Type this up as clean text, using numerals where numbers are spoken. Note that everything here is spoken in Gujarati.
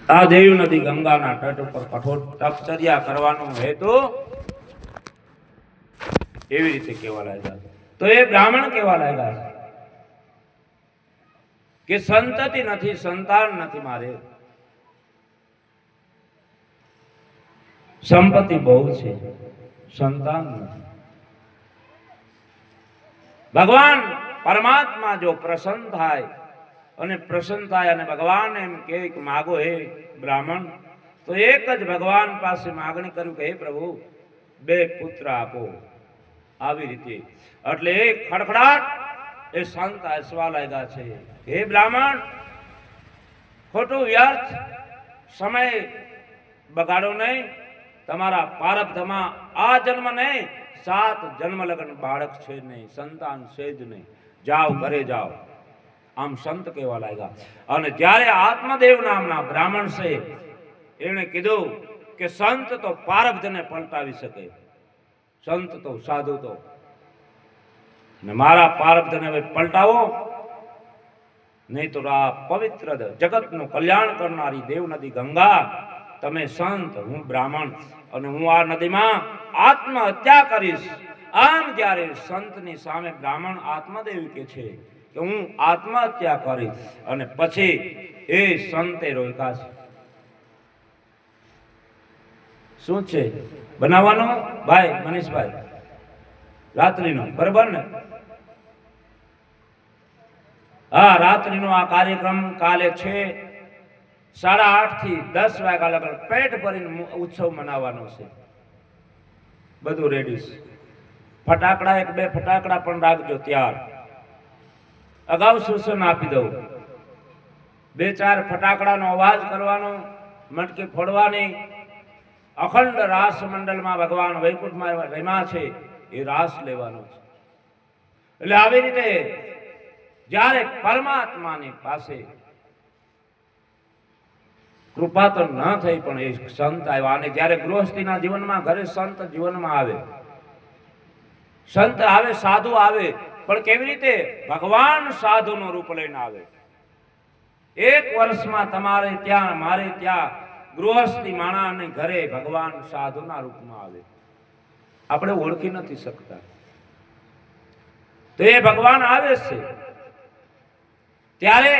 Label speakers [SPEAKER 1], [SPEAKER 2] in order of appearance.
[SPEAKER 1] આ દેવ નદી ગંગાના તટ ઉપર કઠોર તપચર્યા કરવાનો હેતુ એવી રીતે કહેવા લાગ્યા. તો એ બ્રાહ્મણ કહેવા લાગ્યા કે સંતતિ નથી, સંતાન નથી, મારે સંપત્તિ બહુ છે, સંતાન નથી. ભગવાન પરમાત્મા જો પ્રસન્ન થાય અને પ્રસન્ન થાય અને ભગવાન એમ કહે કે માગો હે બ્રાહ્મણ, તો એક જ ભગવાન પાસે માગણી કર્યું કે હે પ્રભુ 2 પુત્ર આપો. આવી રીતે એટલે એ ખડખડાટ એ સંત હસવા લાગ્યા છે. હે બ્રાહ્મણ, ખોટું વ્યર્થ સમય બગાડો નહીં. તમારા પ્રારબ્ધમાં આ જન્મ નહીં, 7 જન્મ લગન બાળક છે નહીં, સંતાન છે જ નહીં. જાઓ, ઘરે જાઓ. આમ સંત કહેવા લાગ્યા. અને જ્યારે આત્મદેવ નામના બ્રાહ્મણ છે એને કીધું કે સંત તો પ્રારબ્ધને પલટાવી શકે, સંત તો સાધુ તો ને મારા પ્રારબ્ધને હવે પલટાવો નહીં તો આ પવિત્ર જગતનું કલ્યાણ કરનારી દેવ નદી ગંગા, તમે સંત, હું બ્રાહ્મણ, અને હું આ નદીમાં આત્મહત્યા કરીશ. આમ જ્યારે સંતની સામે બ્રાહ્મણ આત્મદેવ કે છે કે હું આત્મહત્યા કરીશ, અને પછી એ સંતે રોક્યા છે. શું છે બનાવવાનું ભાઈ મનીષભાઈ? રાત્રિનો, બરાબર ને? હા, રાત્રિનો આ કાર્યક્રમ કાલે છે 8:30 થી 10 વાગ્યા લગન પેટ ભરીને ઉત્સવ મનાવવાનો છે. બધું રેડી છે. ફટાકડા 1-2 ફટાકડા પણ રાખજો ત્યાર. અગાઉ સૂચન આપી દઉં, 2-4 ફટાકડાનો અવાજ કરવાનો, મટકી ફોડવાની. અખંડ રાસ મંડળમાં ભગવાન વૈકુંઠમાં રમ્યા છે એ રાસ લેવાનો છે. એટલે આવી રીતે જ્યારે પરમાત્માની પાસે કૃપા તો ન થઈ પણ એ સંત આવ્યા. અને જ્યારે ગૃહસ્થીના જીવનમાં ઘરે સંત જીવનમાં આવે, સંત આવે, સાધુ આવે, પણ કેવી રીતે? ભગવાન સાધુનું રૂપ લઈને આવે. 1 વર્ષમાં તમારે ત્યાં મારે ત્યાં ગૃહસ્થી માણાને ઘરે ભગવાન સાધુના રૂપમાં આવે. આપણે ઓળખી નથી શકતા, તો એ ભગવાન આવે છે. ત્યારે